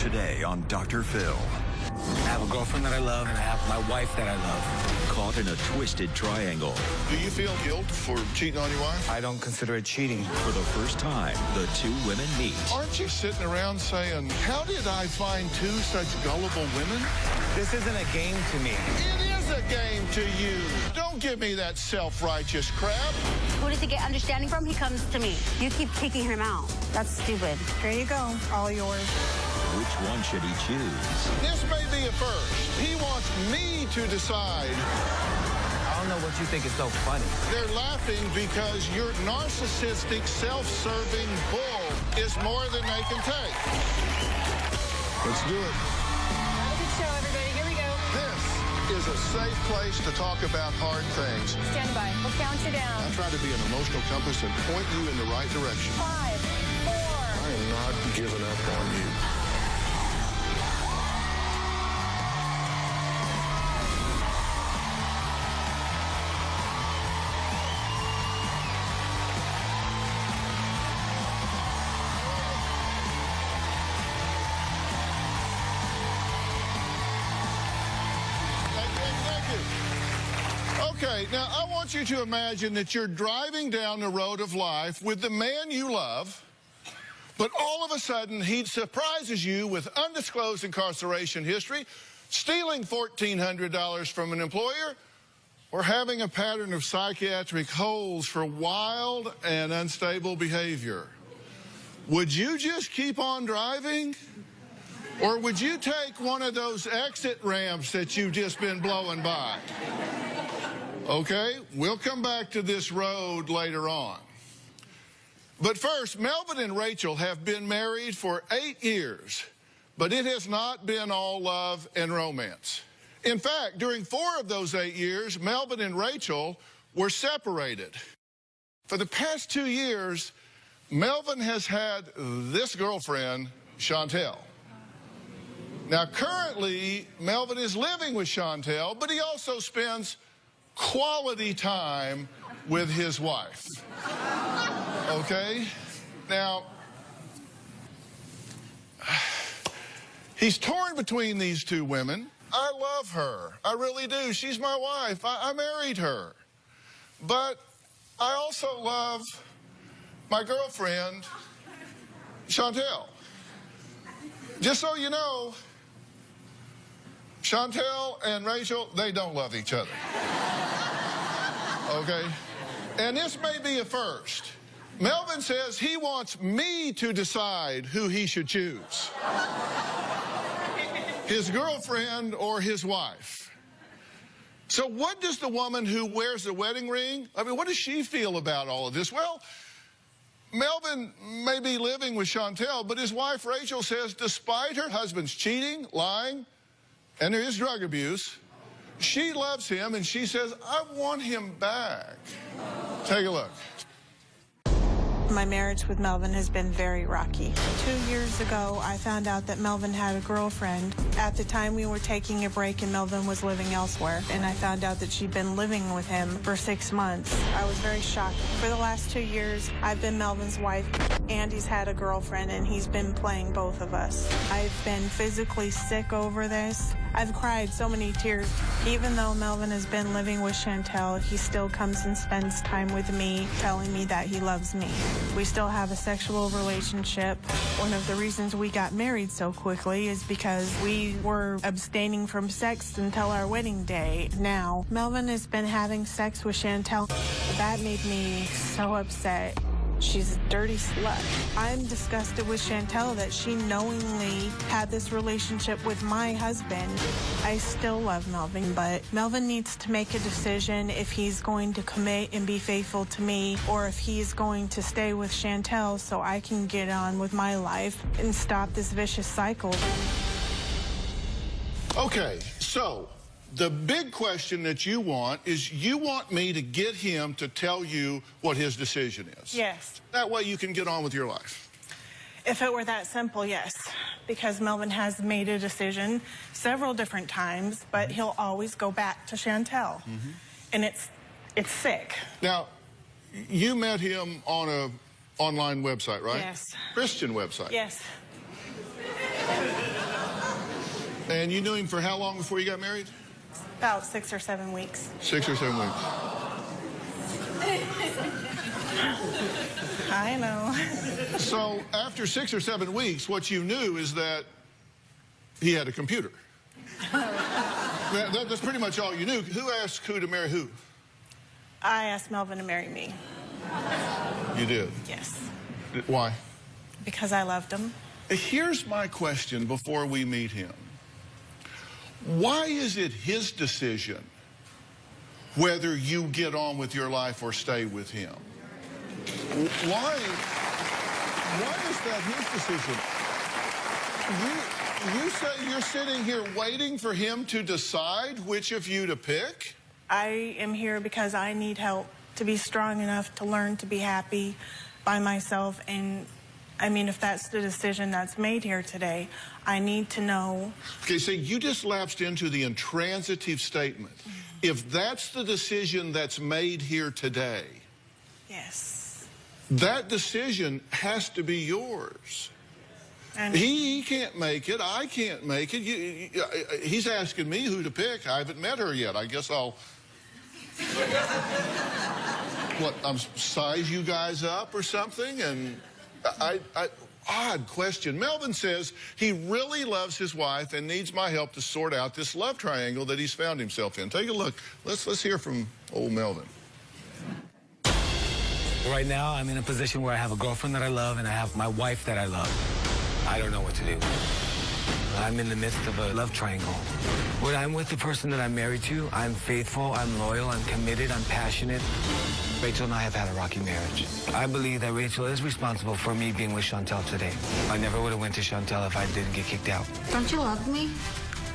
Today on Dr. Phil. I have a girlfriend that I love, and I have my wife that I love. Caught in a twisted triangle. Do you feel guilt for cheating on your wife? I don't consider it cheating. For the first time, the two women meet. Aren't you sitting around saying, how did I find two such gullible women? This isn't a game to me. It is a game to you. Don't give me that self-righteous crap. Who does he get understanding from? He comes to me. You keep kicking him out. That's stupid. Here you go. All yours. Which one should he choose? This may be a first. He wants me to decide. I don't know what you think is so funny. They're laughing because your narcissistic, self-serving bull is more than they can take. Let's do it. Have a good show, everybody. Here we go. This is a safe place to talk about hard things. Stand by. We'll count you down. I try to be an emotional compass and point you in the right direction. 5, 4. I am not giving up on you. Okay, now I want you to imagine that you're driving down the road of life with the man you love, but all of a sudden he surprises you with undisclosed incarceration history, stealing $1,400 from an employer, or having a pattern of psychiatric holds for wild and unstable behavior. Would you just keep on driving? Or would you take one of those exit ramps that you've just been blowing by? Okay, we'll come back to this road later on. But first, Melvin and Rachel have been married for 8 years, but it has not been all love and romance. In fact, during 4 of those 8 years, Melvin and Rachel were separated. For the past 2 years, Melvin has had this girlfriend, Chantel. Now, currently, Melvin is living with Chantel, but he also spends quality time with his wife. Okay? Now, he's torn between these two women. I love her. I really do. She's my wife. I married her. But I also love my girlfriend, Chantel. Just so you know, Chantel and Rachel, they don't love each other. Okay? And this may be a first. Melvin says he wants me to decide who he should choose. His girlfriend or his wife. So what does the woman who wears the wedding ring, what does she feel about all of this? Well, Melvin may be living with Chantel, but his wife Rachel says despite her husband's cheating, lying, and there is drug abuse, she loves him, and she says, I want him back. Take a look. My marriage with Melvin has been very rocky. 2 years ago, I found out that Melvin had a girlfriend. At the time, we were taking a break and Melvin was living elsewhere. And I found out that she'd been living with him for 6 months. I was very shocked. For the last 2 years, I've been Melvin's wife. Andy's had a girlfriend and he's been playing both of us. I've been physically sick over this. I've cried so many tears. Even though Melvin has been living with Chantel, he still comes and spends time with me, telling me that he loves me. We still have a sexual relationship. One of the reasons we got married so quickly is because we were abstaining from sex until our wedding day. Now, Melvin has been having sex with Chantel. That made me so upset. She's a dirty slut. I'm disgusted with Chantel that she knowingly had this relationship with my husband. I still love Melvin, but Melvin needs to make a decision if he's going to commit and be faithful to me or if he's going to stay with Chantel so I can get on with my life and stop this vicious cycle. Okay, so the big question that you want is you want me to get him to tell you what his decision is. Yes. That way you can get on with your life. If it were that simple, yes. Because Melvin has made a decision several different times, but he'll always go back to Chantel. Mm-hmm. And it's sick. Now, you met him on an online website, right? Yes. Christian website. Yes. And you knew him for how long before you got married? About 6 or 7 weeks. 6 or 7 weeks. I know. So after 6 or 7 weeks, what you knew is that he had a computer. That's pretty much all you knew. Who asked who to marry who? I asked Melvin to marry me. You did? Yes. Why? Because I loved him. Here's my question before we meet him. Why is it his decision whether you get on with your life or stay with him? Why is that his decision? You say you're sitting here waiting for him to decide which of you to pick? I am here because I need help to be strong enough to learn to be happy by myself. And I mean, if that's the decision that's made here today, I need to know. Okay, so you just lapsed into the intransitive statement. If that's the decision that's made here today, Yes. that decision has to be yours. And He can't make it. I can't make it. He's asking me who to pick. I haven't met her yet. I guess I'll... size you guys up or something? And odd question. Melvin says he really loves his wife and needs my help to sort out this love triangle that he's found himself in. Take a look. Let's hear from old Melvin. Right now, I'm in a position where I have a girlfriend that I love and I have my wife that I love. I don't know what to do. I'm in the midst of a love triangle. When I'm with the person that I'm married to, I'm faithful, I'm loyal, I'm committed, I'm passionate. Rachel and I have had a rocky marriage. I believe that Rachel is responsible for me being with Chantel today. I never would have went to Chantel if I didn't get kicked out. Don't you love me?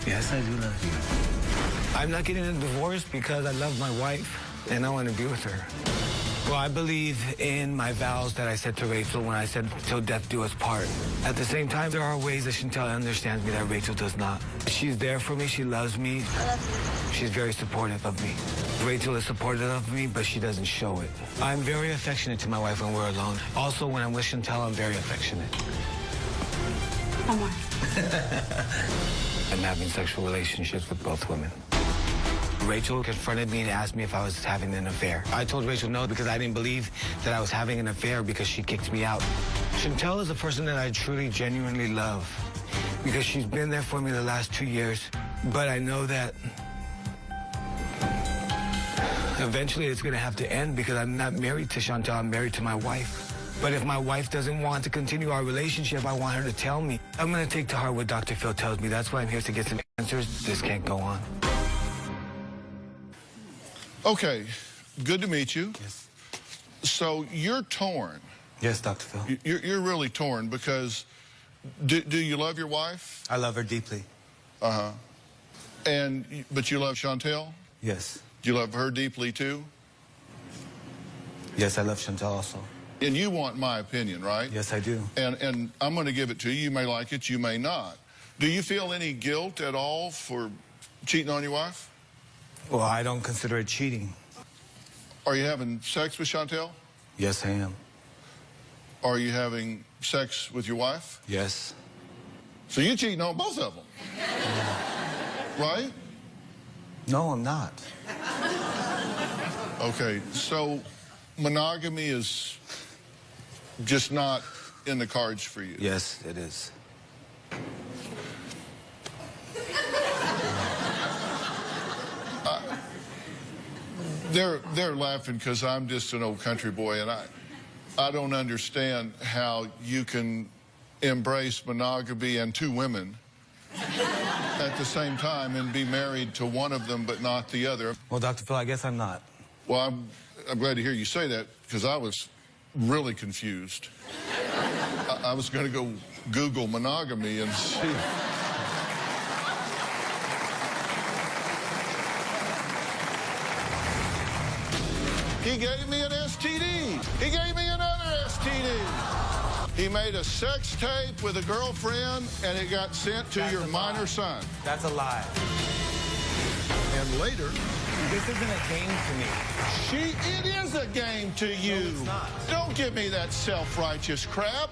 Yes, I do love you. I'm not getting a divorce because I love my wife and I want to be with her. Well, I believe in my vows that I said to Rachel when I said, till death do us part. At the same time, there are ways that Chantel understands me that Rachel does not. She's there for me. She loves me. I love She's very supportive of me. Rachel is supportive of me, but she doesn't show it. I'm very affectionate to my wife when we're alone. Also, when I'm with Chantel, I'm very affectionate. you. One more. I'm having sexual relationships with both women. Rachel confronted me and asked me if I was having an affair. I told Rachel no because I didn't believe that I was having an affair because she kicked me out. Chantel is a person that I truly, genuinely love because she's been there for me the last 2 years. But I know that eventually it's going to have to end because I'm not married to Chantel. I'm married to my wife. But if my wife doesn't want to continue our relationship, I want her to tell me. I'm going to take to heart what Dr. Phil tells me. That's why I'm here to get some answers. This can't go on. Okay, good to meet you. Yes. So you're torn. Yes, Dr. Phil. You're really torn because do you love your wife? I love her deeply. Uh-huh. But you love Chantel? Yes. Do you love her deeply too? Yes, I love Chantel also. And you want my opinion, right? Yes, I do. And I'm going to give it to you. You may like it, you may not. Do you feel any guilt at all for cheating on your wife? Well, I don't consider it cheating. Are you having sex with Chantel? Yes, I am. Are you having sex with your wife? Yes. So you're cheating on both of them, right? No, I'm not. Okay, so monogamy is just not in the cards for you. Yes, it is. They're laughing because I'm just an old country boy, and I don't understand how you can embrace monogamy and 2 women at the same time and be married to one of them but not the other. Well, Dr. Phil, I guess I'm not. Well, I'm glad to hear you say that because I was really confused. I was going to go Google monogamy and see. He gave me an STD. He gave me another STD. He made a sex tape with a girlfriend, and it got sent to your minor son. That's a lie. And later, This isn't a game to me. it is a game to you. No, it's not. Don't give me that self-righteous crap.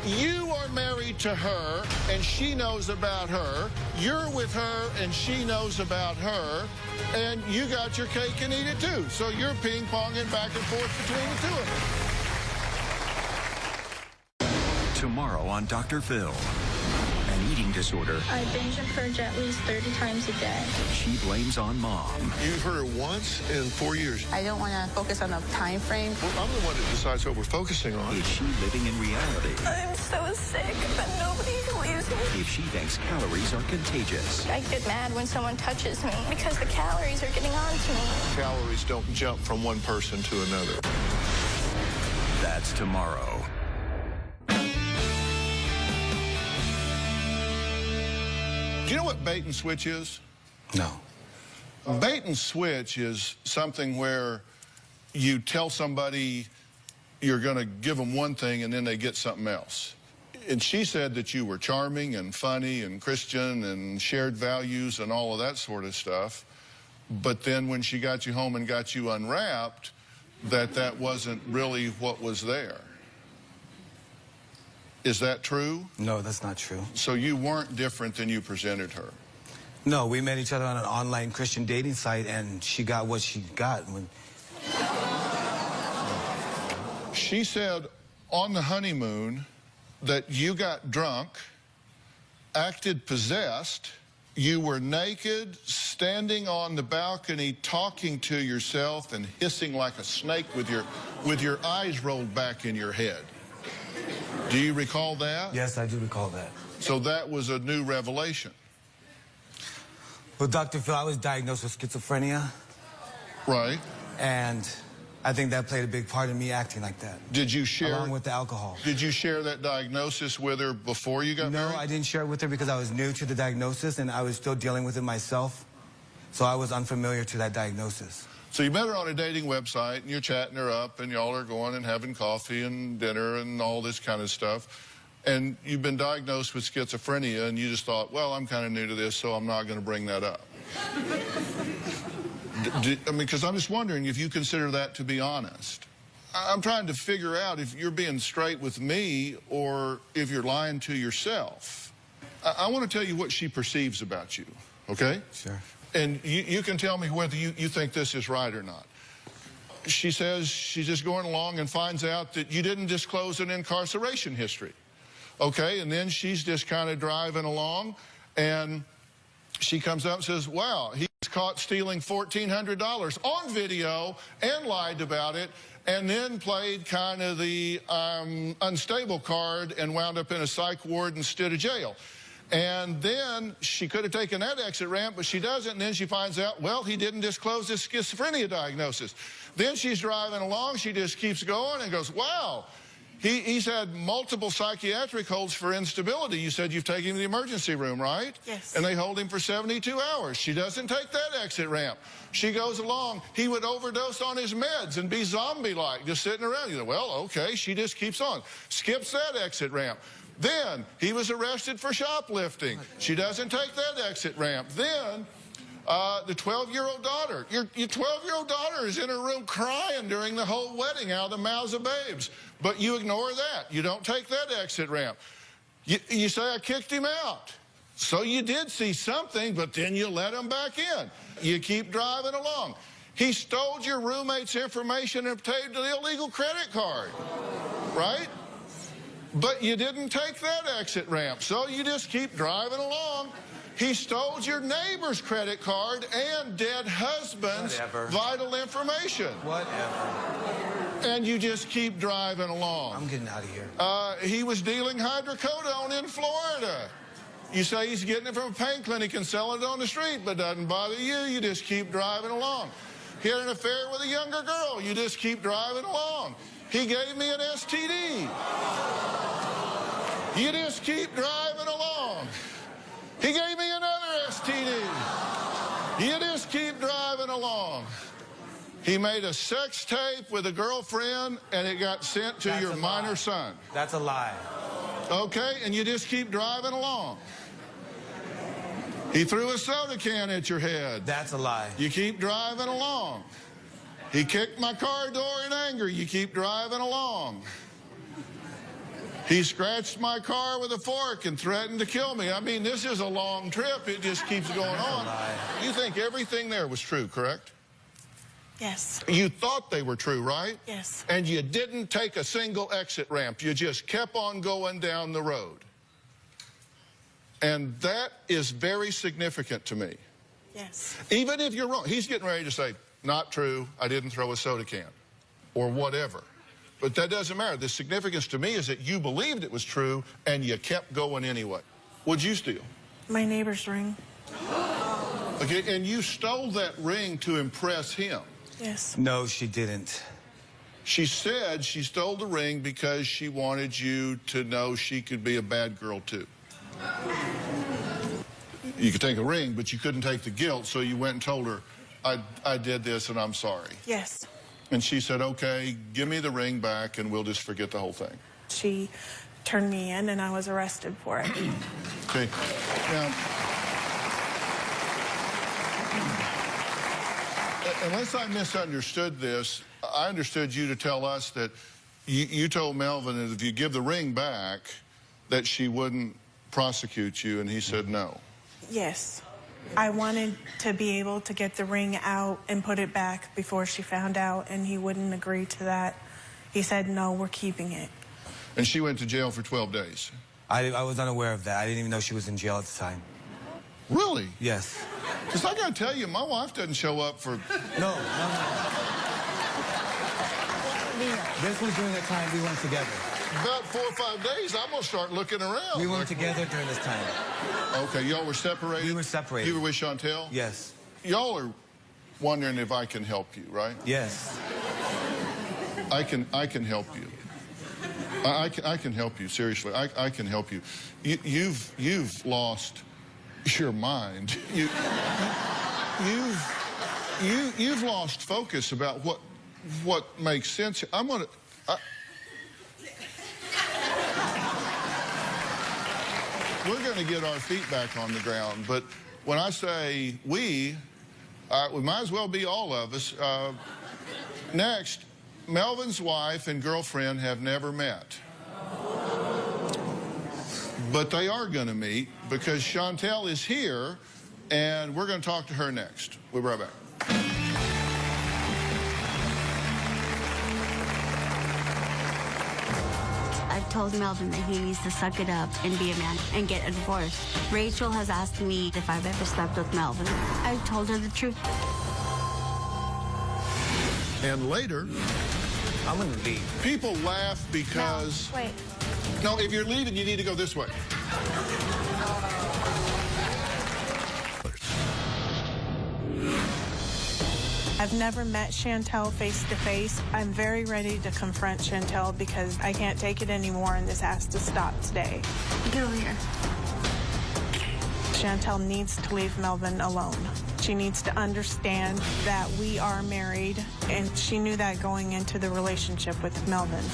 You are married to her, and she knows about her. You're with her, and she knows about her. And you got your cake and eat it, too. So you're ping-ponging back and forth between the two of them. Tomorrow on Dr. Phil. An eating disorder I binge and purge at least 30 times a day. she blames on mom. You've heard her once in 4 years. I don't want to focus on a time frame. Well, I'm the one that decides what we're focusing on. Is she living in reality? I'm so sick, but nobody believes me. If she thinks calories are contagious. I get mad when someone touches me because the calories are getting on to me. Calories don't jump from one person to another. That's tomorrow. Do you know what bait and switch is? No. Bait and switch is something where you tell somebody you're going to give them one thing and then they get something else. And she said that you were charming and funny and Christian and shared values and all of that sort of stuff. But then when she got you home and got you unwrapped, that wasn't really what was there. Is that true? No, that's not true. So you weren't different than you presented her? No, we met each other on an online Christian dating site, and she got what she got. She said on the honeymoon that you got drunk, acted possessed, you were naked, standing on the balcony, talking to yourself and hissing like a snake with your eyes rolled back in your head. Do you recall that? Yes, I do recall that. So that was a new revelation. Well, Dr. Phil, I was diagnosed with schizophrenia, Right. and I think that played a big part in me acting like that. Did you share? Along with the alcohol. Did you share that diagnosis with her before you got married? No, I didn't share it with her because I was new to the diagnosis and I was still dealing with it myself. So I was unfamiliar to that diagnosis. So you met her on a dating website, and you're chatting her up, and y'all are going and having coffee and dinner and all this kind of stuff. And you've been diagnosed with schizophrenia, and you just thought, well, I'm kind of new to this, so I'm not going to bring that up. I mean, because I'm just wondering if you consider that to be honest. I'm trying to figure out if you're being straight with me or if you're lying to yourself. I want to tell you what she perceives about you, okay? Sure. And you can tell me whether you think this is right or not. She says she's just going along and finds out that you didn't disclose an incarceration history. Okay, and then she's just kind of driving along, and she comes up and says, wow, he was caught stealing $1,400 on video and lied about it, and then played kind of the unstable card and wound up in a psych ward instead of jail. And then she could have taken that exit ramp, but she doesn't. And then she finds out, well, he didn't disclose his schizophrenia diagnosis. Then she's driving along. She just keeps going and goes, wow, he's had multiple psychiatric holds for instability. You said you've taken him to the emergency room, right? Yes. And they hold him for 72 hours. She doesn't take that exit ramp. She goes along. He would overdose on his meds and be zombie-like, just sitting around. You know, well, okay, she just keeps on. Skips that exit ramp. Then he was arrested for shoplifting. She doesn't take that exit ramp. Then the 12-year-old daughter. Your 12-year-old daughter is in her room crying during the whole wedding out of the mouths of babes. But you ignore that. You don't take that exit ramp. You say, I kicked him out. So you did see something, but then you let him back in. You keep driving along. He stole your roommate's information and obtained an illegal credit card, right? But you didn't take that exit ramp, so you just keep driving along. He stole your neighbor's credit card and dead husband's vital information. Whatever. And you just keep driving along. I'm getting out of here. He was dealing hydrocodone in Florida. You say he's getting it from a pain clinic and selling it on the street, but doesn't bother you. You just keep driving along. He had an affair with a younger girl. You just keep driving along. He gave me an STD. You just keep driving along. He gave me another STD. You just keep driving along. He made a sex tape with a girlfriend, and it got sent to your minor son. That's a lie. Okay, and you just keep driving along. He threw a soda can at your head. That's a lie. You keep driving along. He kicked my car door in anger. You keep driving along. He scratched my car with a fork and threatened to kill me. I mean, this is a long trip. It just keeps going on. You think everything there was true, correct? Yes. You thought they were true, right? Yes. And you didn't take a single exit ramp. You just kept on going down the road. And that is very significant to me. Yes. Even if you're wrong. He's getting ready to say, not true, I didn't throw a soda can, or whatever. But that doesn't matter. The significance to me is that you believed it was true and you kept going anyway. What'd you steal? My neighbor's ring. Okay, and you stole that ring to impress him. Yes. No, she didn't. She said she stole the ring because she wanted you to know she could be a bad girl too. You could take a ring, but you couldn't take the guilt, so you went and told her, I did this and I'm sorry. Yes. And she said, okay, give me the ring back and we'll just forget the whole thing. She turned me in and I was arrested for it. Okay. Now, unless I misunderstood this, I understood you to tell us that you told Melvin that if you give the ring back, that she wouldn't prosecute you, and he said no. Yes. I wanted to be able to get the ring out and put it back before she found out, and he wouldn't agree to that. He said, no, we're keeping it. And she went to jail for 12 days. I was unaware of that. I didn't even know she was in jail at the time. Really? Yes. Because I got to tell you, my wife doesn't show up for... No. This was during the time we weren't together. About 4 or 5 days, I'm going to start looking around. We weren't together during this time. Okay, y'all were separated? We were separated. You were with Chantel? Yes. Y'all are wondering if I can help you, right? Yes. I can help you. I can help you, seriously. I can help you. You've lost your mind. You've lost focus about what makes sense. I'm gonna. We're going to get our feet back on the ground, but when I say we might as well be all of us. Next, Melvin's wife and girlfriend have never met. But they are going to meet because Chantel is here, and we're going to talk to her next. We'll be right back. I've told Melvin that he needs to suck it up and be a man and get a divorce. Rachel has asked me if I've ever slept with Melvin. I've told her the truth. And later, I'm going to leave. people laugh because... No, wait. No, if you're leaving, you need to go this way. I've never met Chantel face to face. I'm very ready to confront Chantel because I can't take it anymore and this has to stop today. Get over here. Chantel needs to leave Melvin alone. She needs to understand that we are married, and she knew that going into the relationship with Melvin.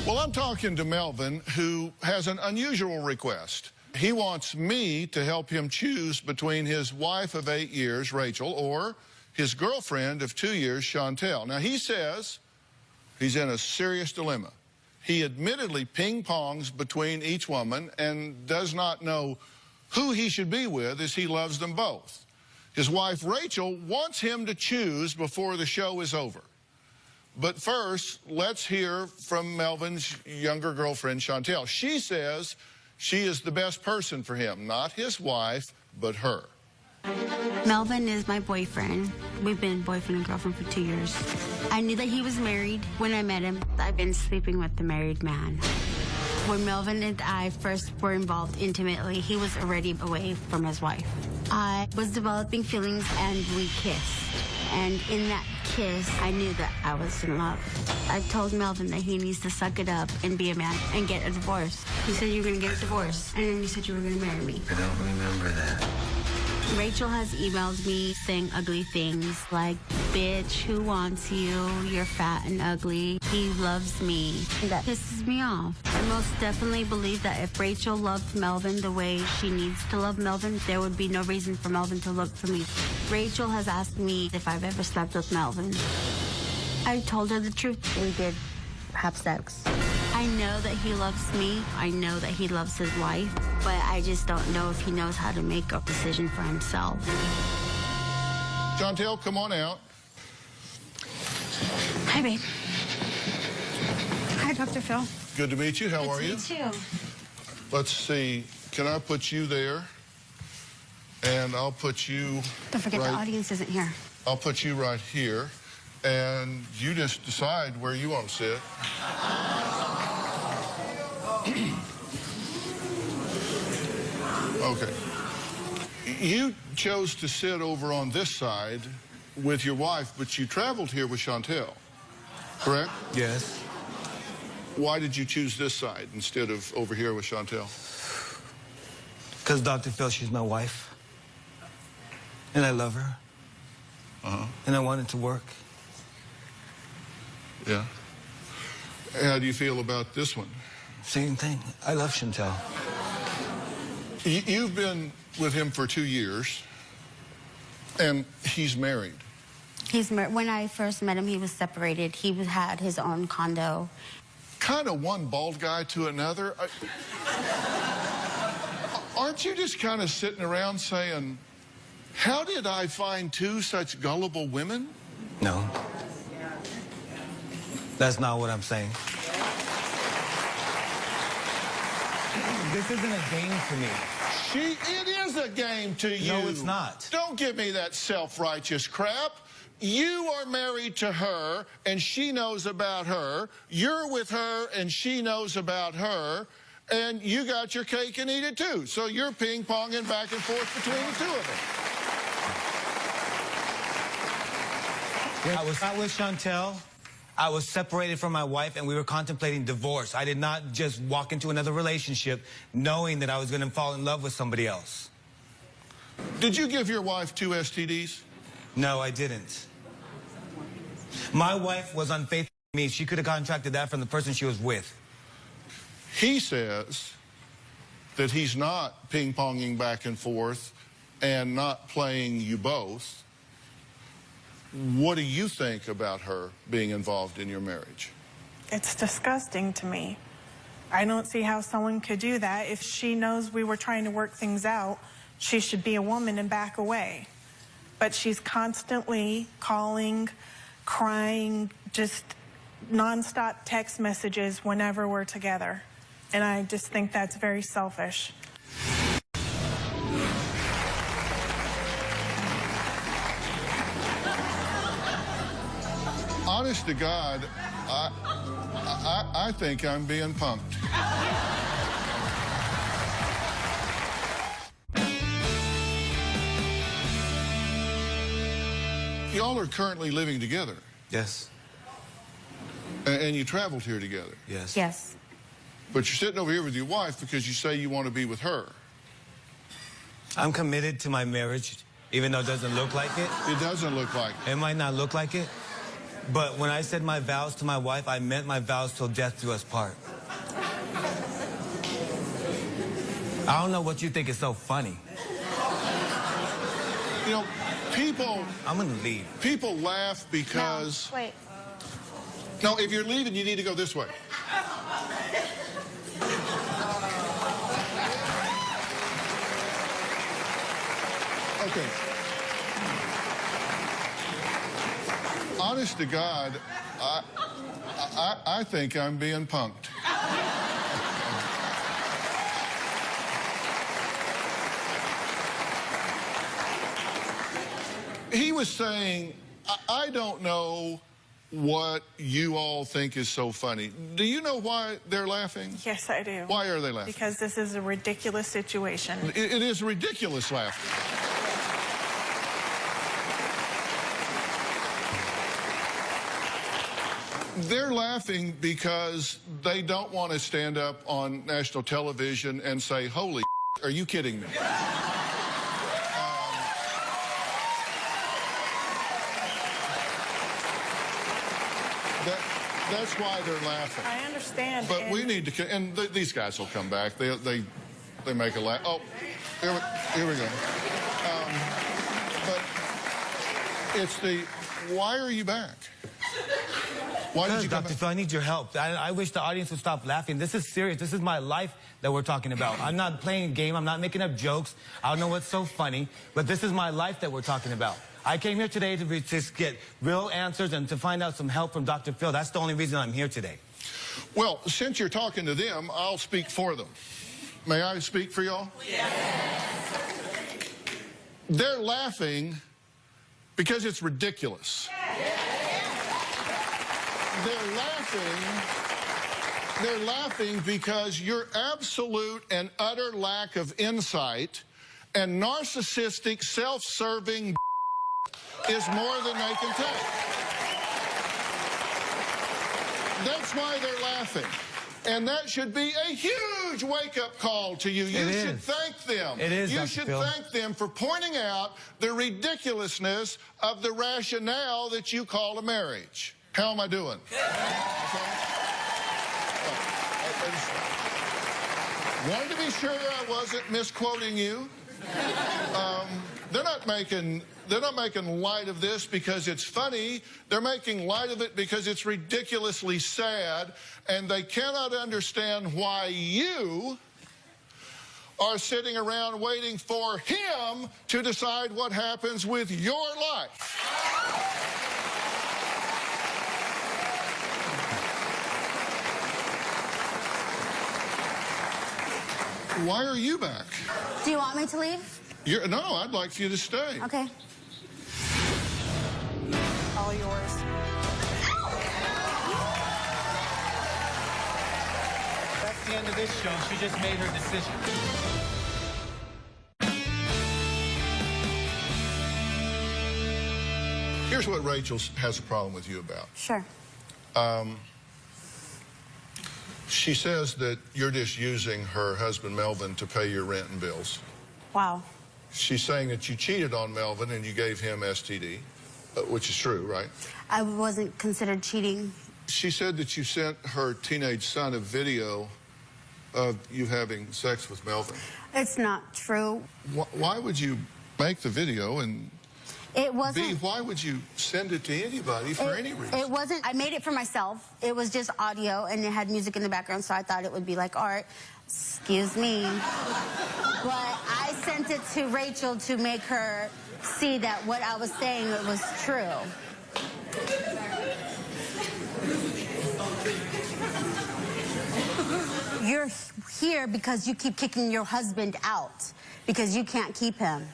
Well, I'm talking to Melvin, who has an unusual request. He wants me to help him choose between his wife of 8 years, Rachel, or his girlfriend of 2 years, Chantel. Now, he says he's in a serious dilemma. He admittedly ping-pongs between each woman and does not know who he should be with, as he loves them both. His wife, Rachel, wants him to choose before the show is over. But first, let's hear from Melvin's younger girlfriend, Chantel. She says she is the best person for him, not his wife, but her. Melvin is my boyfriend. We've been boyfriend and girlfriend for 2 years. I knew that he was married when I met him. I've been sleeping with the married man. When Melvin and I first were involved intimately, he was already away from his wife. I was developing feelings and we kissed. And in that kiss, I knew that I was in love. I told Melvin that he needs to suck it up and be a man and get a divorce. You said you were going to get a divorce, and then you said you were going to marry me. I don't remember that. Rachel has emailed me saying ugly things like, bitch, who wants you? You're fat and ugly. He loves me. That pisses me off. I most definitely believe that if Rachel loved Melvin the way she needs to love Melvin, there would be no reason for Melvin to look for me. Rachel has asked me if I've ever slept with Melvin. I told her the truth. We did have sex. I know that he loves me. I know that he loves his wife, but I just don't know if he knows how to make a decision for himself. Chantel, come on out. Hi, babe. Hi, Dr. Phil. Good to meet you. How are you? Good to meet you. Let's see. Can I put you there? And I'll put you Don't forget the audience isn't here. I'll put you right here. And you just decide where you want to sit. Okay. You chose to sit over on this side with your wife, but you traveled here with Chantel, correct? Yes. Why did you choose this side instead of over here with Chantel? Because Dr. Phil, she's my wife. And I love her. And I want it to work. Yeah. How do you feel about this one? Same thing. I love Chantel. You've been with him for 2 years, and he's married. When I first met him, he was separated. He had his own condo. Kind of one bald guy to another. Aren't you just kind of sitting around saying, how did I find two such gullible women? No. That's not what I'm saying. This isn't a game to me. It is a game to you. No, it's not. Don't give me that self-righteous crap. You are married to her, and she knows about her. You're with her, and she knows about her. And you got your cake and eat it, too. So you're ping-ponging back and forth between the two of them. I was not with Chantel. I was separated from my wife, and we were contemplating divorce. I did not just walk into another relationship knowing that I was going to fall in love with somebody else. Did you give your wife 2 STDs? No, I didn't. My wife was unfaithful to me. She could have contracted that from the person she was with. He says that he's not ping-ponging back and forth and not playing you both. What do you think about her being involved in your marriage? It's disgusting to me. I don't see how someone could do that. If she knows we were trying to work things out, she should be a woman and back away. But she's constantly calling, crying, just nonstop text messages whenever we're together. And I just think that's very selfish. Honest to God, I think I'm being punked. Y'all are currently living together. Yes. And you traveled here together. Yes. Yes. But you're sitting over here with your wife because you say you want to be with her. I'm committed to my marriage, even though it doesn't look like it. It doesn't look like it. It might not look like it. But when I said my vows to my wife, I meant my vows till death do us part. I don't know what you think is so funny. You know, people... I'm gonna leave. People laugh because... No, wait. No, if you're leaving, you need to go this way. Okay. Honest to God, I think I'm being punked. He was saying, I don't know what you all think is so funny. Do you know why they're laughing? Yes, I do. Why are they laughing? Because this is a ridiculous situation. It is ridiculous laughter. They're laughing because they don't want to stand up on national television and say, holy are you kidding me? That's why they're laughing. I understand. But we need to, and these guys will come back. They make a laugh. Oh, here we go. But it's the, why are you back? Why did you come Dr. back? Phil, I need your help. I wish the audience would stop laughing. This is serious. This is my life that we're talking about. I'm not playing a game. I'm not making up jokes. I don't know what's so funny, but this is my life that we're talking about. I came here today to just get real answers and to find out some help from Dr. Phil. That's the only reason I'm here today. Well, since you're talking to them, I'll speak for them. May I speak for y'all? Yes. They're laughing because it's ridiculous. They're laughing because your absolute and utter lack of insight and narcissistic, self-serving is more than they can take. That's why they're laughing. And that should be a huge wake-up call to you. You should thank them. It is, You Dr. should Phil. thank them for pointing out the ridiculousness of the rationale that you call a marriage. How am I doing? Wanted to be sure I wasn't misquoting you. They're not making light of this because it's funny. They're making light of it because it's ridiculously sad, and they cannot understand why you are sitting around waiting for him to decide what happens with your life. Why are you back? Do you want me to leave? No, I'd like for you to stay. Okay. All yours. That's the end of this show. She just made her decision. Here's what Rachel has a problem with you about. Sure. She says that you're just using her husband, Melvin, to pay your rent and bills. Wow. She's saying that you cheated on Melvin and you gave him STD, which is true, right? I wasn't considered cheating. She said that you sent her teenage son a video of you having sex with Melvin. It's not true. Why would you make the video, and It wasn't. B, why would you send it to anybody for any reason? It wasn't. I made it for myself. It was just audio, and it had music in the background, so I thought it would be like art. Excuse me. But I sent it to Rachel to make her see that what I was saying was true. You're here because you keep kicking your husband out because you can't keep him.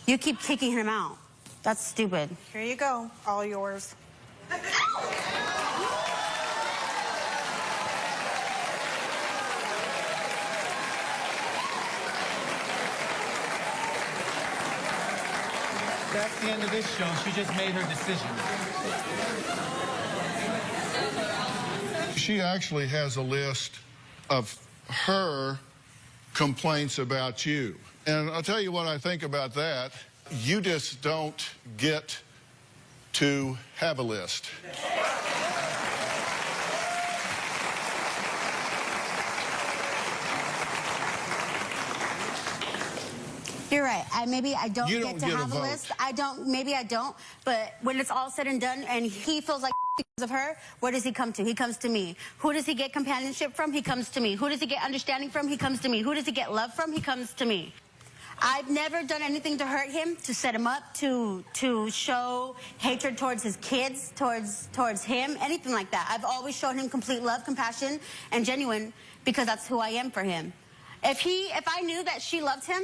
You keep kicking him out. That's stupid. Here you go. All yours. That's the end of this show. She just made her decision. She actually has a list of her complaints about you. And I'll tell you what I think about that. You just don't get to have a list. You're right. Maybe I don't You get don't to get a have a vote. list. Maybe I don't. But when it's all said and done and he feels like because of her, where does he come to? He comes to me. Who does he get companionship from? He comes to me. Who does he get understanding from? He comes to me. Who does he get love from? He comes to me. I've never done anything to hurt him, to set him up, to show hatred towards his kids, towards him, anything like that. I've always shown him complete love, compassion, and genuine because that's who I am for him. If I knew that she loved him,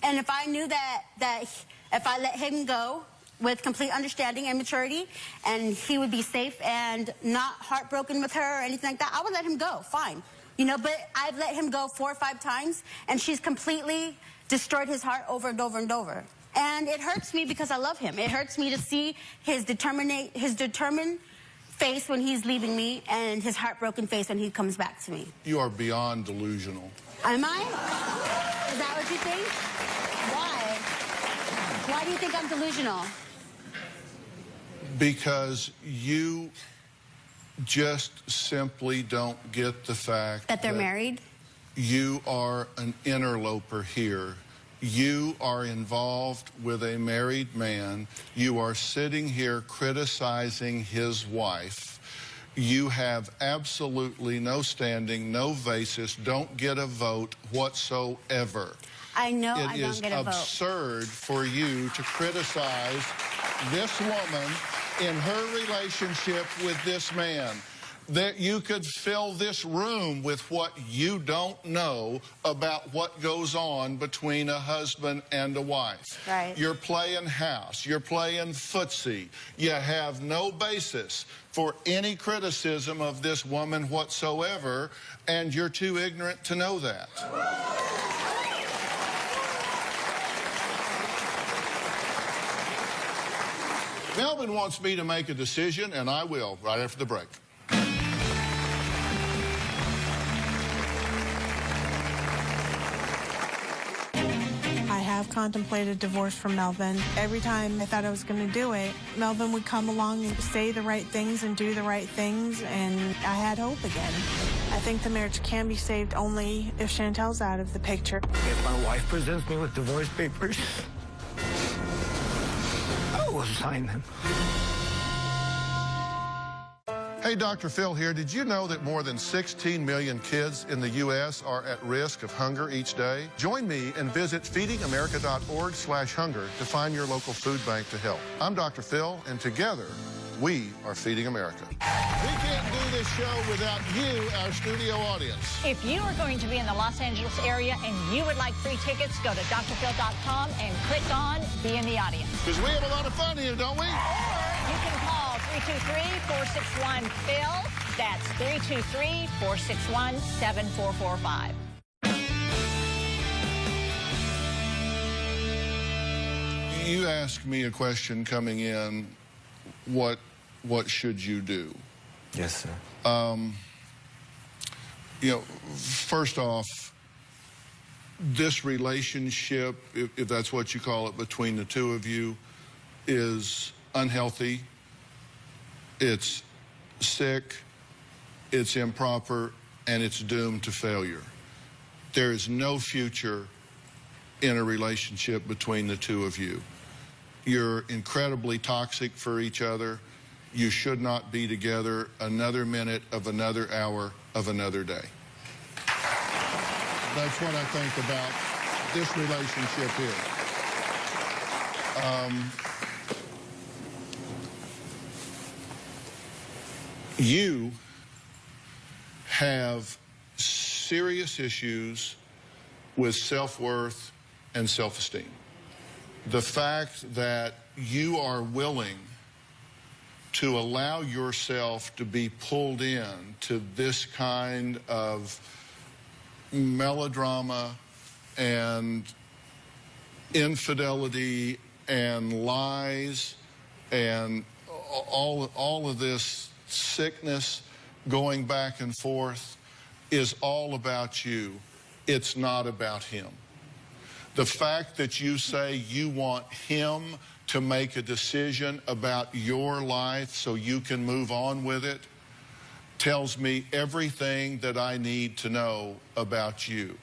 and if I knew that if I let him go with complete understanding and maturity, and he would be safe and not heartbroken with her or anything like that, I would let him go, fine. You know, but I've let him go 4 or 5 times, and she's completely destroyed his heart over and over and over. And it hurts me because I love him. It hurts me to see his determined face when he's leaving me and his heartbroken face when he comes back to me. You are beyond delusional. Am I? Is that what you think? Why? Why do you think I'm delusional? Because you just simply don't get the fact That they're married? You are an interloper here. You are involved with a married man. You are sitting here criticizing his wife. You have absolutely no standing, no basis, don't get a vote whatsoever. I know I It don't is get a vote. absurd for you to criticize this woman in her relationship with this man. That you could fill this room with what you don't know about what goes on between a husband and a wife. Right. You're playing house. You're playing footsie. You have no basis for any criticism of this woman whatsoever, and you're too ignorant to know that. Melvin wants me to make a decision, and I will right after the break. I have contemplated divorce from Melvin. Every time I thought I was going to do it, Melvin would come along and say the right things and do the right things, and I had hope again. I think the marriage can be saved only if Chantel's out of the picture. If my wife presents me with divorce papers, I will sign them. Hey, Dr. Phil here. Did you know that more than 16 million kids in the U.S. are at risk of hunger each day? Join me and visit feedingamerica.org/hunger to find your local food bank to help. I'm Dr. Phil, and together, we are Feeding America. We can't do this show without you, our studio audience. If you are going to be in the Los Angeles area and you would like free tickets, go to drphil.com and click on Be in the Audience. Because we have a lot of fun here, don't we? You can call 323-461-PHIL. That's 323-461-7445. You asked me a question coming in, what should you do? Yes, sir. You know, first off, this relationship, if that's what you call it, between the two of you is unhealthy, it's sick, it's improper, and it's doomed to failure. There is no future in a relationship between the two of you. You're incredibly toxic for each other. You should not be together another minute of another hour of another day. That's what I think about this relationship here. You have serious issues with self-worth and self-esteem. The fact that you are willing to allow yourself to be pulled in to this kind of melodrama and infidelity and lies and all of this sickness going back and forth is all about you. It's not about him. The fact that you say you want him to make a decision about your life so you can move on with it tells me everything that I need to know about you.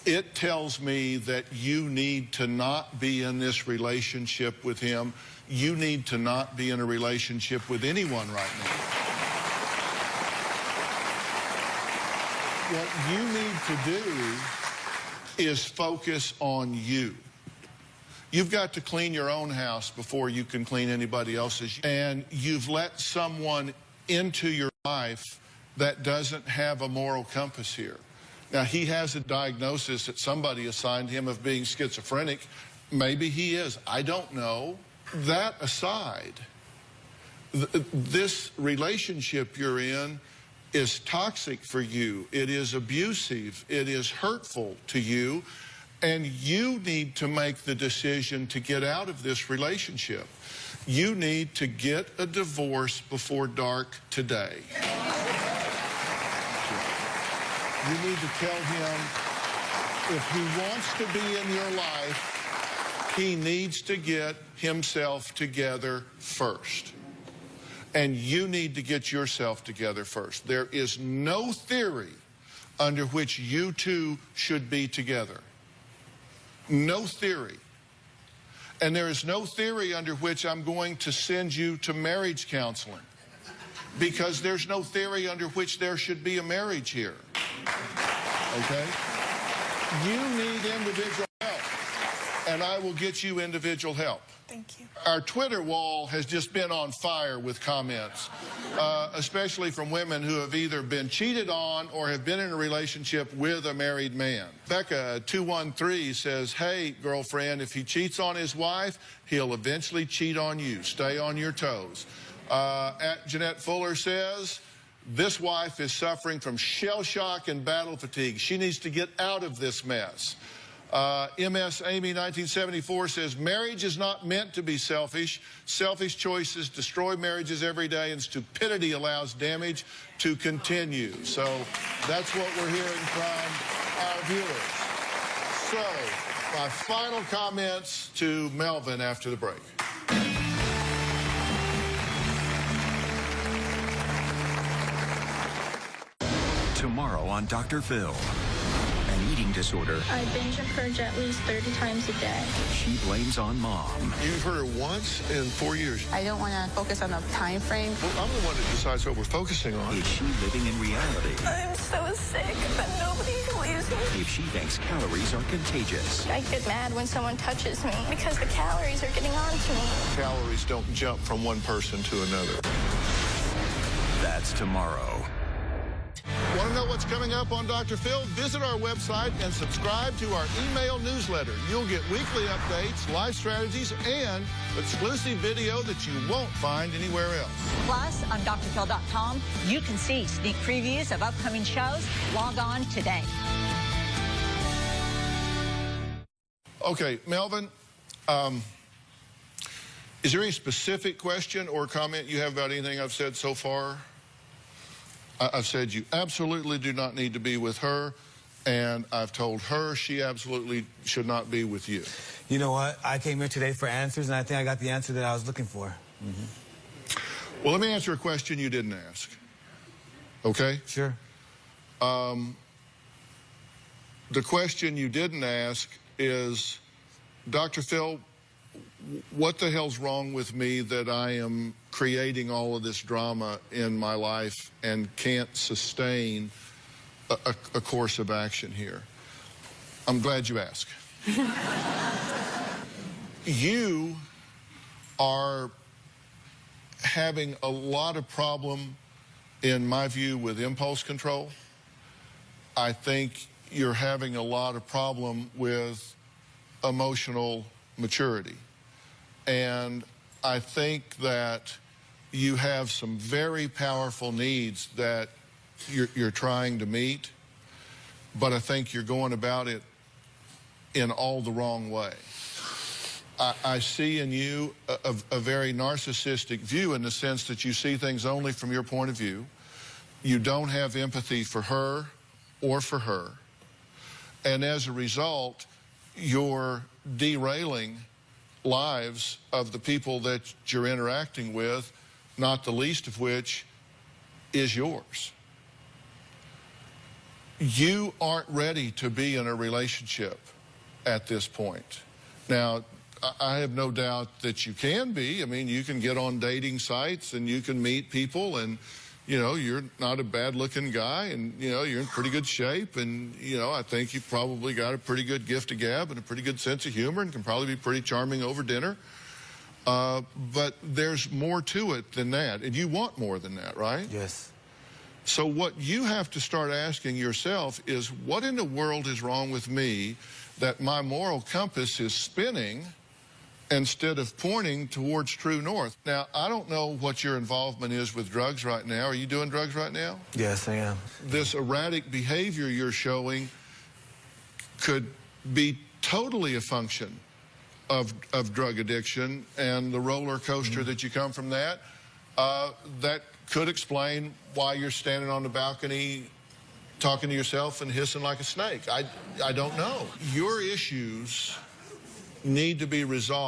It tells me that you need to not be in this relationship with him. You need to not be in a relationship with anyone right now. What you need to do is focus on you. You've got to clean your own house before you can clean anybody else's. And you've let someone into your life that doesn't have a moral compass here. Now, he has a diagnosis that somebody assigned him of being schizophrenic. Maybe he is. I don't know. That aside, this relationship you're in is toxic for you. It is abusive. It is hurtful to you. And you need to make the decision to get out of this relationship. You need to get a divorce before dark today. You need to tell him if he wants to be in your life, he needs to get himself together first. And you need to get yourself together first. There is no theory under which you two should be together. No theory. And there is no theory under which I'm going to send you to marriage counseling. because there's no theory under which there should be a marriage here. Okay? You need individual help, and I will get you individual help. Thank you. Our Twitter wall has just been on fire with comments, especially from women who have either been cheated on or have been in a relationship with a married man. Becca213 says, hey, girlfriend, if he cheats on his wife, he'll eventually cheat on you. Stay on your toes. At Jeanette Fuller says, this wife is suffering from shell shock and battle fatigue. She needs to get out of this mess. MS Amy 1974 says, marriage is not meant to be selfish. Selfish choices destroy marriages every day, and stupidity allows damage to continue. So that's what we're hearing from our viewers. So my final comments to Melvin after the break. Tomorrow on Dr. Phil. An eating disorder I binge and purge at least 30 times a day. she blames on mom. You've heard her once in 4 years. I don't want to focus on a time frame. Well, I'm the one that decides what we're focusing on. Is she living in reality? I'm so sick, but nobody believes me. If she thinks calories are contagious. I get mad when someone touches me because the calories are getting on to me. Calories don't jump from one person to another. That's tomorrow. Want to know what's coming up on Dr. Phil? Visit our website and subscribe to our email newsletter. You'll get weekly updates, life strategies, and exclusive video that you won't find anywhere else. Plus, on drphil.com, you can see sneak previews of upcoming shows. Log on today. Okay, Melvin, is there any specific question or comment you have about anything I've said so far? I've said you absolutely do not need to be with her, and I've told her she absolutely should not be with you. You know what? I came here today for answers, and I think I got the answer that I was looking for. Well, let me answer a question you didn't ask. Okay? Sure. The question you didn't ask is, Dr. Phil, what the hell's wrong with me that I am creating all of this drama in my life and can't sustain a course of action here? I'm glad you asked. You are having a lot of problem, in my view, with impulse control. I think you're having a lot of problem with emotional maturity. And I think that you have some very powerful needs that you're trying to meet, but I think you're going about it in all the wrong way. I see in you a very narcissistic view, in the sense that you see things only from your point of view. You don't have empathy for her or for her. And as a result, you're derailing lives of the people that you're interacting with, not the least of which is yours. You aren't ready to be in a relationship at this point. Now, I have no doubt that you can be. I mean, you can get on dating sites and you can meet people, and you know, you're not a bad-looking guy, and you know, you're in pretty good shape, and you know, I think you've probably got a pretty good gift of gab and a pretty good sense of humor, and can probably be pretty charming over dinner. But there's more to it than that, and you want more than that, right? Yes. So what you have to start asking yourself is, what in the world is wrong with me that my moral compass is spinning instead of pointing towards true north? Now, I don't know what your involvement is with drugs right now. Are you doing drugs right now? Yes, I am. This erratic behavior you're showing could be totally a function of drug addiction and the roller coaster that you come from that. That could explain why you're standing on the balcony talking to yourself and hissing like a snake. I don't know. Your issues need to be resolved.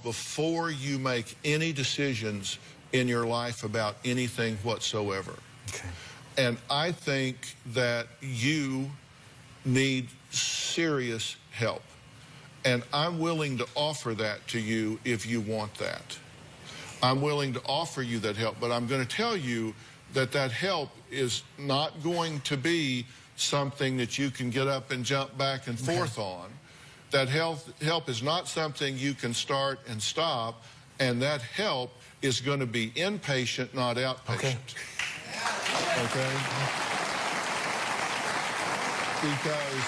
before you make any decisions in your life about anything whatsoever. Okay. And I think that you need serious help. And I'm willing to offer that to you if you want that. I'm willing to offer you that help, but I'm going to tell you that that help is not going to be something that you can get up and jump back and forth on. That help is not something you can start and stop, and that help is going to be inpatient, not outpatient. Okay? Because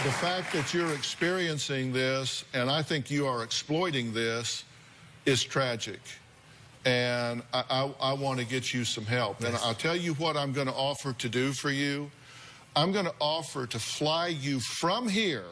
the fact that you're experiencing this, and I think you are exploiting this, is tragic. And I want to get you some help. Yes. And I'll tell you what I'm going to offer to do for you. I'm going to offer to fly you from here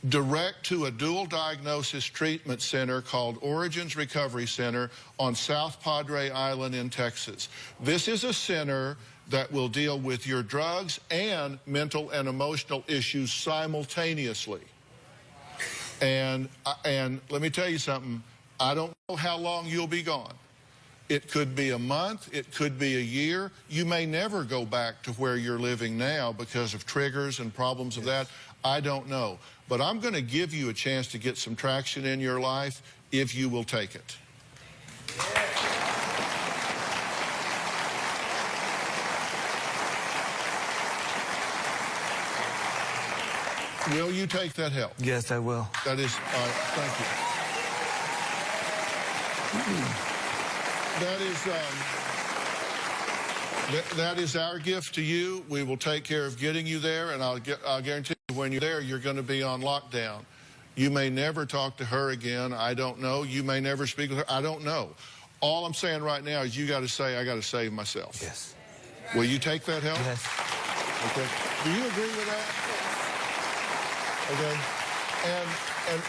direct to a dual diagnosis treatment center called Origins Recovery Center on South Padre Island in Texas. This is a center that will deal with your drugs and mental and emotional issues simultaneously. And let me tell you something, I don't know how long you'll be gone. It could be a month, it could be a year. You may never go back to where you're living now because of triggers and problems of that. I don't know. But I'm going to give you a chance to get some traction in your life if you will take it. Will you take that help? Yes, I will. That is, thank you. That is our gift to you. We will take care of getting you there, and I'll guarantee you when you're there, you're going to be on lockdown. You may never talk to her again. I don't know. You may never speak with her. I don't know. All I'm saying right now is you got to say, I got to save myself. Yes. Will you take that help? Yes. Okay. Do you agree with that? Okay.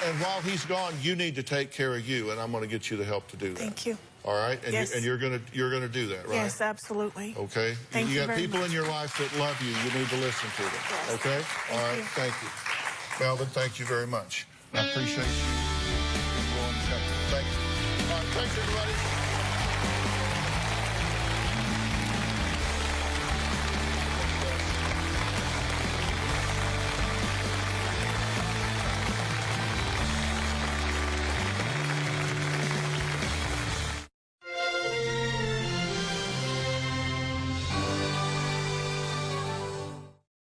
And while he's gone, you need to take care of you, and I'm going to get you the help to do that. Thank you. All right? And, yes. and you're gonna do that, right? Yes, absolutely. Okay? Thank you got very people much. in your life that love you. You need to listen to them. Yes. Okay? All right. Thank you. Melvin, thank you very much. I appreciate you. Thank you. All right, thanks, everybody.